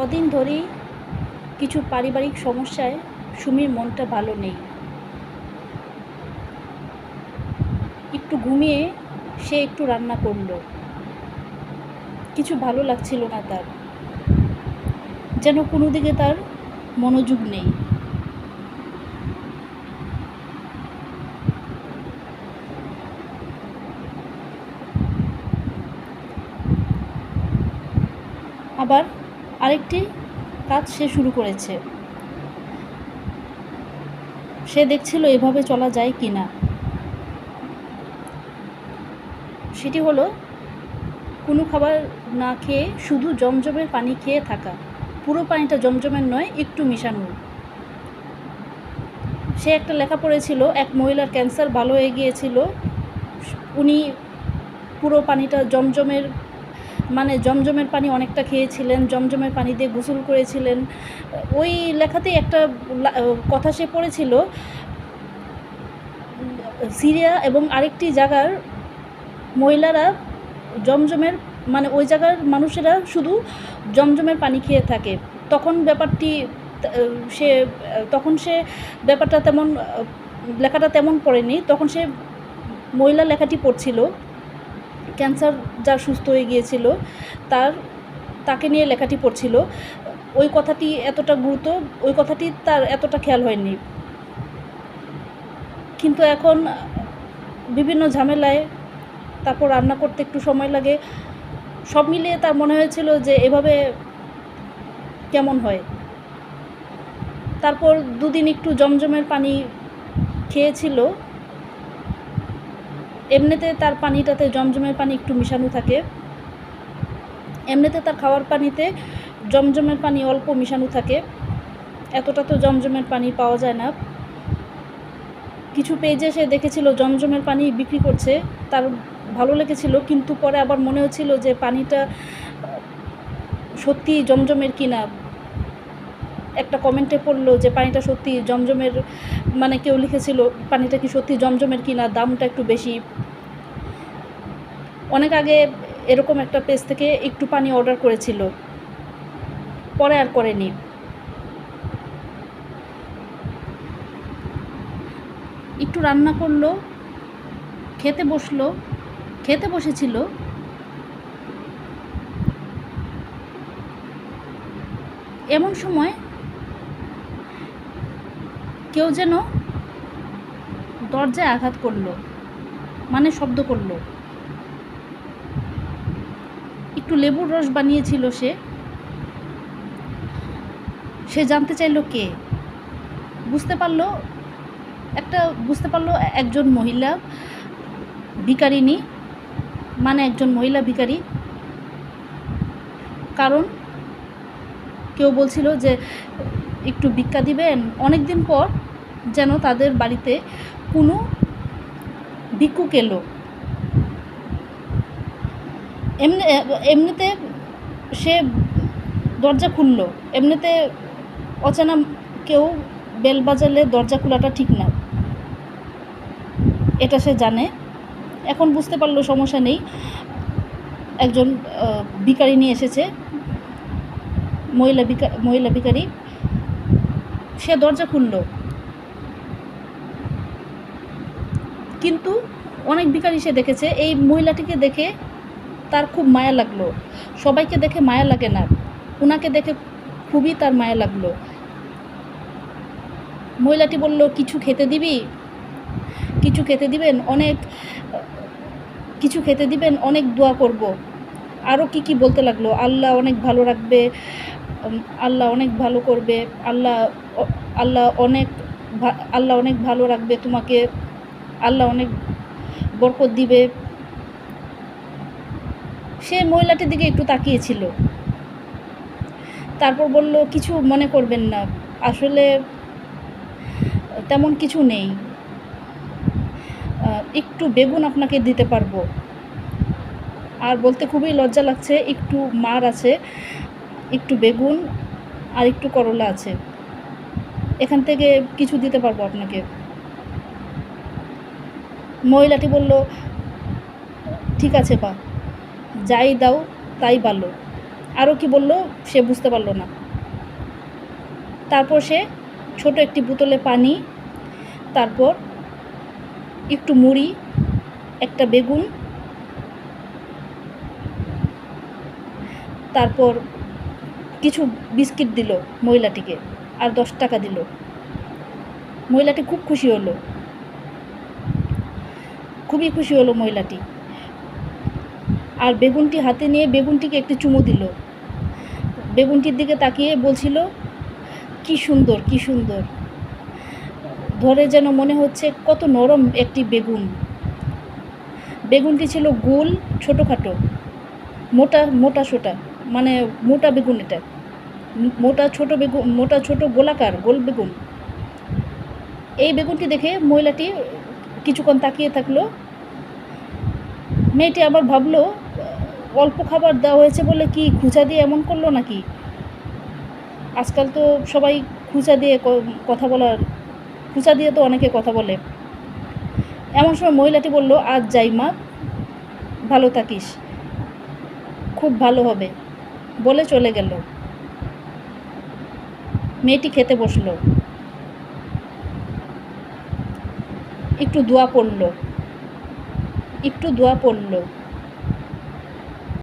কদিন ধরেই কিছু পারিবারিক সমস্যায় সুমির মনটা ভালো নেই। একটু ঘুমিয়ে সে একটু রান্না করলো। কিছু ভালো লাগছিল না তার, যেন কোনো দিকে তার মনোযোগ নেই। আবার আরেকটি কাজ সে শুরু করেছে। সে দেখছিল এভাবে চলা যায় কি না। সেটি হলো কোনো খাবার না খেয়ে শুধু জমজমের পানি খেয়ে থাকা। পুরো পানিটা জমজমের নয়, একটু মিশানো। সে একটা লেখা পড়েছিল, এক মহিলার ক্যান্সার ভালো হয়ে গিয়েছিল। উনি পুরো পানিটা জমজমের পানি অনেকটা খেয়েছিলেন, জমজমের পানি দিয়ে গোসল করেছিলেন। ওই লেখাতেই একটা কথা সে পড়েছিল, সিরিয়া এবং আরেকটি জায়গার মহিলারা জমজমের ওই জায়গার মানুষেরা শুধু জমজমের পানি খেয়ে থাকে। তখন সে ব্যাপারটা তেমন লেখাটা তেমন পড়েনি। তখন সে মহিলা লেখাটি পড়ছিল, ক্যান্সার যার সুস্থ হয়ে গিয়েছিল তাকে নিয়ে লেখাটি পড়ছিল। ওই কথাটি তার এতটা খেয়াল হয়নি। কিন্তু এখন বিভিন্ন ঝামেলায়, তারপর রান্না করতে একটু সময় লাগে, সব মিলিয়ে তার মনে হয়েছিল যে এভাবে কেমন হয়। তারপর দুদিন একটু জমজমের পানি খেয়েছিল। এমনিতে তার পানিটাতে জমজমের পানি একটু মিশানো থাকে, এমনিতে তার খাওয়ার পানিতে জমজমের পানি অল্প মিশানো থাকে। এতটা তো জমজমের পানি পাওয়া যায় না। কিছু পেজে সে দেখেছিল জমজমের পানি বিক্রি করছে, তার ভালো লেগেছিল। কিন্তু পরে আবার মনে হচ্ছিল যে পানিটা সত্যি জমজমের কিনা। একটা কমেন্টে পড়লো যে পানিটা সত্যি জমজমের, কেউ লিখেছিল পানিটা কি সত্যি জমজমের কিনা, দামটা একটু বেশি। অনেক আগে এরকম একটা পেজ থেকে একটু পানি অর্ডার করেছিল, পরে আর করেনি। একটু রান্না করলো, খেতে বসেছিল। এমন সময় কেউ যেন দরজায় আঘাত করলো, শব্দ করলো। একটু লেবুর রস বানিয়েছিল সে জানতে চাইলো কে। বুঝতে পারলো একজন মহিলা ভিখারিনী, একজন মহিলা ভিখারি। কারণ কেউ বলছিল যে একটু ভিক্ষা দিবেন। অনেক দিন পর যেন তাদের বাড়িতে কোনো ভিক্ষুক এলো। এমনিতে সে দরজা খুললো। এমনিতে অচেনা কেউ বেল বাজালে দরজা খোলাটা ঠিক না, এটা সে জানে। এখন বুঝতে পারলো সমস্যা নেই, একজন ভিখারি নিয়ে এসেছে, মহিলা ভিখারি। সে দরজা খুললো, কিন্তু অনেক ভিখারি সে দেখেছে। এই মহিলাটিকে দেখে তার খুব মায়া লাগলো। সবাইকে দেখে মায়া লাগে না, ওনাকে দেখে খুবই তার মায়া লাগলো। মহিলাটি বলল, কিছু খেতে দিবেন, অনেক দোয়া করব। আরও কি বলতে লাগলো, আল্লাহ অনেক ভালো রাখবে, আল্লাহ অনেক ভালো করবে, আল্লাহ অনেক ভালো রাখবে তোমাকে, আল্লাহ অনেক বরকত দিবে। সে মহিলাটির দিকে একটু তাকিয়েছিল, তারপর বলল, কিছু মনে করবেন না, আসলে তেমন কিছু নেই, একটু বেগুন আপনাকে দিতে পারবো। আর বলতে খুবই লজ্জা লাগছে, একটু মার আছে, একটু বেগুন আর একটু করলা আছে, এখান থেকে কিছু দিতে পারবো আপনাকে। মহিলাটি বলল, ঠিক আছে বা, যাই দাও তাই ভালো, আরও কি বলল সে বুঝতে পারল না। তারপর সে ছোট একটি বোতলে পানি, তারপর একটু মুড়ি, একটা বেগুন, তারপর কিছু বিস্কিট দিল মহিলাটিকে, আর 10 টাকা দিল। মহিলাটি খুব খুশি হলো, খুবই খুশি হলো মহিলাটি। আর বেগুনটি হাতে নিয়ে বেগুনটিকে একটি চুমু দিল। বেগুনটির দিকে তাকিয়ে বলছিল, কি সুন্দর, কি সুন্দর। ধরে যেন মনে হচ্ছে কত নরম একটি বেগুন। বেগুনটি ছিল গোল, ছোটোখাটো, মোটা মোটা সোটা, মানে মোটা বেগুন। এটা মোটা ছোট বেগুন, মোটা ছোট গোলাকার গোল বেগুন। এই বেগুনটি দেখে মহিলাটি কিছুক্ষণ তাকিয়ে থাকলো। মেয়েটি আবার ভাবলো, অল্প খাবার দেওয়া হয়েছে বলে কি খুঁচা দিয়ে এমন করলো নাকি? আজকাল তো সবাই খুঁচা দিয়ে কথা বলার, খুঁচা দিয়ে তো অনেকে কথা বলে। এমন সময় মহিলাটি বলল, আজ যাই মা, ভালো থাকিস, খুব ভালো হবে, বলে চলে গেল। মেয়েটি খেতে বসলো, একটু দোয়া পড়ল,